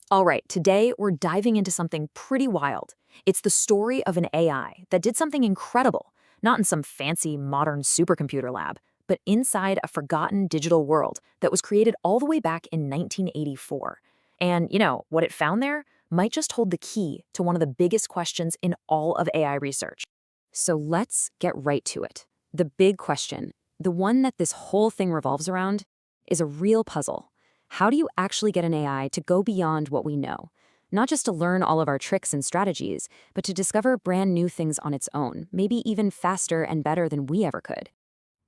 All right, today we're diving into something pretty wild. It's the story of an AI that did something incredible, not in some fancy modern supercomputer lab, but inside a forgotten digital world that was created all the way back in 1984. And, what it found there might just hold the key to one of the biggest questions in all of AI research. So let's get right to it. The big question, the one that this whole thing revolves around, is a real puzzle. How do you actually get an AI to go beyond what we know? Not just to learn all of our tricks and strategies, but to discover brand new things on its own, maybe even faster and better than we ever could.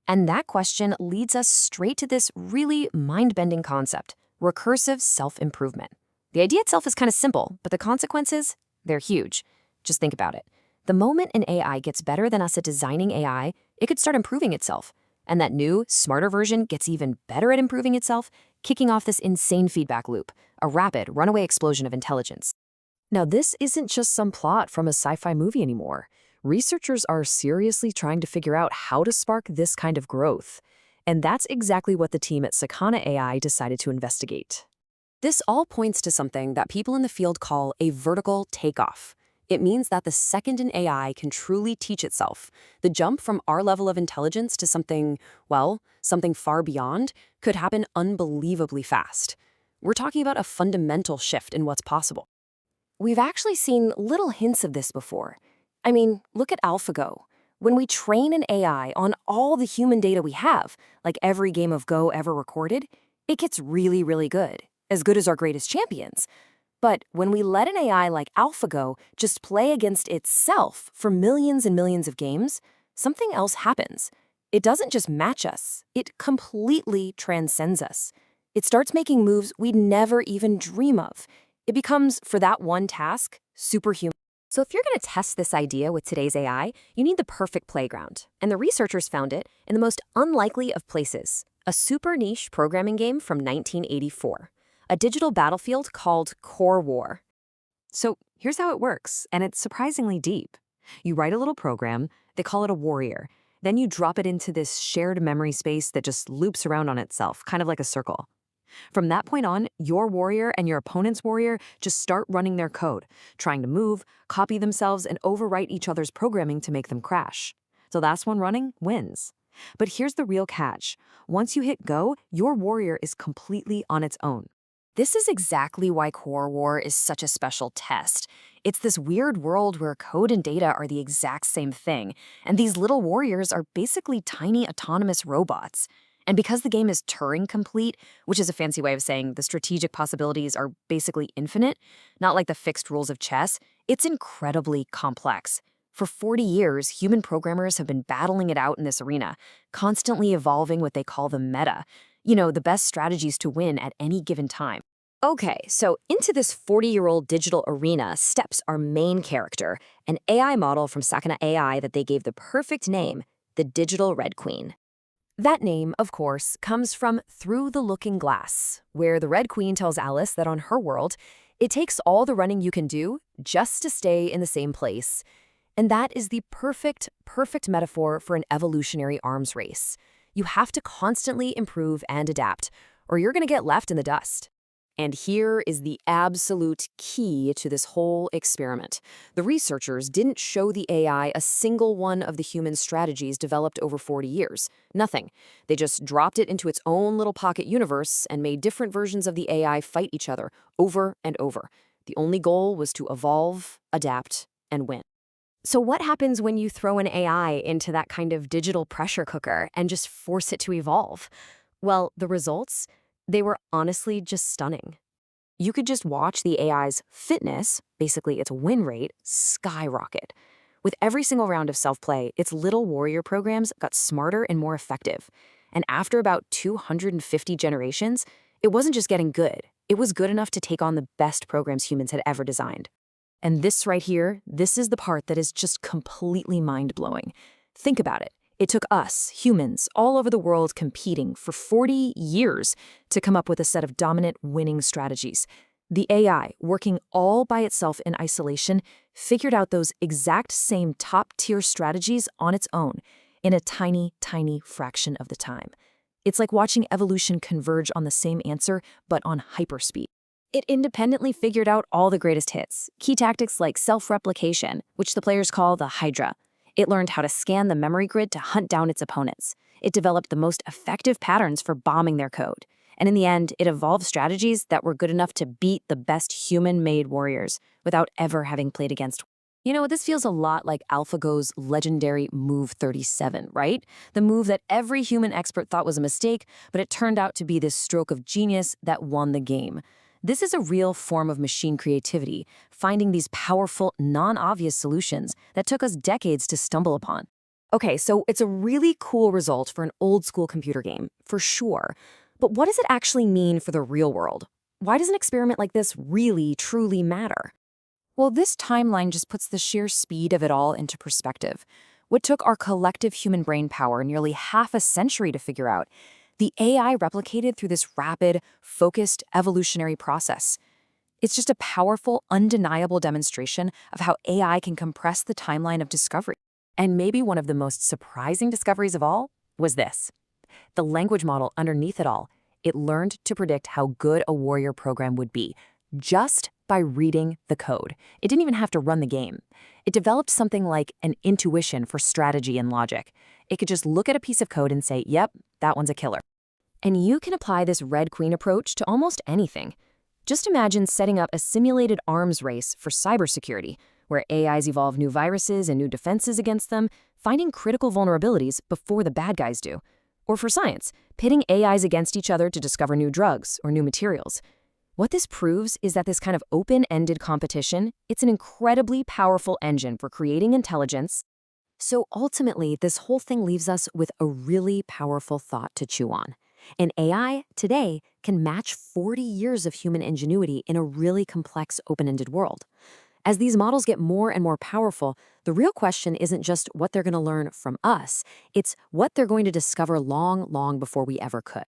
And that question leads us straight to this really mind-bending concept, recursive self-improvement. The idea itself is kind of simple, but the consequences, they're huge. Just think about it. The moment an AI gets better than us at designing AI, it could start improving itself. And that new, smarter version gets even better at improving itself, kicking off this insane feedback loop, a rapid, runaway explosion of intelligence. Now, this isn't just some plot from a sci-fi movie anymore. Researchers are seriously trying to figure out how to spark this kind of growth. And that's exactly what the team at Sakana AI decided to investigate. This all points to something that people in the field call a vertical takeoff. It means that the second an AI can truly teach itself, the jump from our level of intelligence to something, well, something far beyond, could happen unbelievably fast. We're talking about a fundamental shift in what's possible. We've actually seen little hints of this before. I mean, look at AlphaGo. When we train an AI on all the human data we have, like every game of Go ever recorded, it gets really, really good, as good as our greatest champions. But when we let an AI like AlphaGo just play against itself for millions and millions of games, something else happens. It doesn't just match us, it completely transcends us. It starts making moves we'd never even dream of. It becomes, for that one task, superhuman. So if you're going to test this idea with today's AI, you need the perfect playground. And the researchers found it in the most unlikely of places, a super niche programming game from 1984. A digital battlefield called Core War. So here's how it works, and it's surprisingly deep. You write a little program, they call it a warrior. Then you drop it into this shared memory space that just loops around on itself, kind of like a circle. From that point on, your warrior and your opponent's warrior just start running their code, trying to move, copy themselves, and overwrite each other's programming to make them crash. So the last one running wins. But here's the real catch. Once you hit go, your warrior is completely on its own. This is exactly why Core War is such a special test. It's this weird world where code and data are the exact same thing, and these little warriors are basically tiny autonomous robots. And because the game is Turing complete, which is a fancy way of saying the strategic possibilities are basically infinite, not like the fixed rules of chess, it's incredibly complex. For 40 years, human programmers have been battling it out in this arena, constantly evolving what they call the meta. The best strategies to win at any given time. Okay, so into this 40-year-old digital arena steps our main character, an AI model from Sakana AI that they gave the perfect name, the Digital Red Queen. That name, of course, comes from Through the Looking Glass, where the Red Queen tells Alice that on her world, it takes all the running you can do just to stay in the same place. And that is the perfect metaphor for an evolutionary arms race. You have to constantly improve and adapt, or you're going to get left in the dust. And here is the absolute key to this whole experiment. The researchers didn't show the AI a single one of the human strategies developed over 40 years. Nothing. They just dropped it into its own little pocket universe and made different versions of the AI fight each other over and over. The only goal was to evolve, adapt, and win. So what happens when you throw an AI into that kind of digital pressure cooker and just force it to evolve? Well, the results? They were honestly just stunning. You could just watch the AI's fitness, basically its win rate, skyrocket. With every single round of self-play, its little warrior programs got smarter and more effective. And after about 250 generations, it wasn't just getting good. It was good enough to take on the best programs humans had ever designed. And this right here, this is the part that is just completely mind-blowing. Think about it. It took us, humans, all over the world competing for 40 years to come up with a set of dominant winning strategies. The AI, working all by itself in isolation, figured out those exact same top-tier strategies on its own in a tiny fraction of the time. It's like watching evolution converge on the same answer, but on hyperspeed. It independently figured out all the greatest hits, key tactics like self-replication, which the players call the Hydra. It learned how to scan the memory grid to hunt down its opponents. It developed the most effective patterns for bombing their code. And in the end, it evolved strategies that were good enough to beat the best human-made warriors without ever having played against. This feels a lot like AlphaGo's legendary Move 37, right? The move that every human expert thought was a mistake, but it turned out to be this stroke of genius that won the game. This is a real form of machine creativity, finding these powerful, non-obvious solutions that took us decades to stumble upon. Okay, so it's a really cool result for an old-school computer game, for sure. But what does it actually mean for the real world? Why does an experiment like this really, truly matter? Well, this timeline just puts the sheer speed of it all into perspective. What took our collective human brain power nearly half a century to figure out, the AI replicated through this rapid, focused, evolutionary process. It's just a powerful, undeniable demonstration of how AI can compress the timeline of discovery. And maybe one of the most surprising discoveries of all was this. The language model underneath it all, it learned to predict how good a warrior program would be, just by reading the code. It didn't even have to run the game. It developed something like an intuition for strategy and logic. It could just look at a piece of code and say, yep, that one's a killer. And you can apply this Red Queen approach to almost anything. Just imagine setting up a simulated arms race for cybersecurity, where AIs evolve new viruses and new defenses against them, finding critical vulnerabilities before the bad guys do. Or for science, pitting AIs against each other to discover new drugs or new materials. What this proves is that this kind of open-ended competition, it's an incredibly powerful engine for creating intelligence. So ultimately, this whole thing leaves us with a really powerful thought to chew on. An AI today can match 40 years of human ingenuity in a really complex open-ended world. As these models get more and more powerful, the real question isn't just what they're going to learn from us, it's what they're going to discover long, long before we ever could.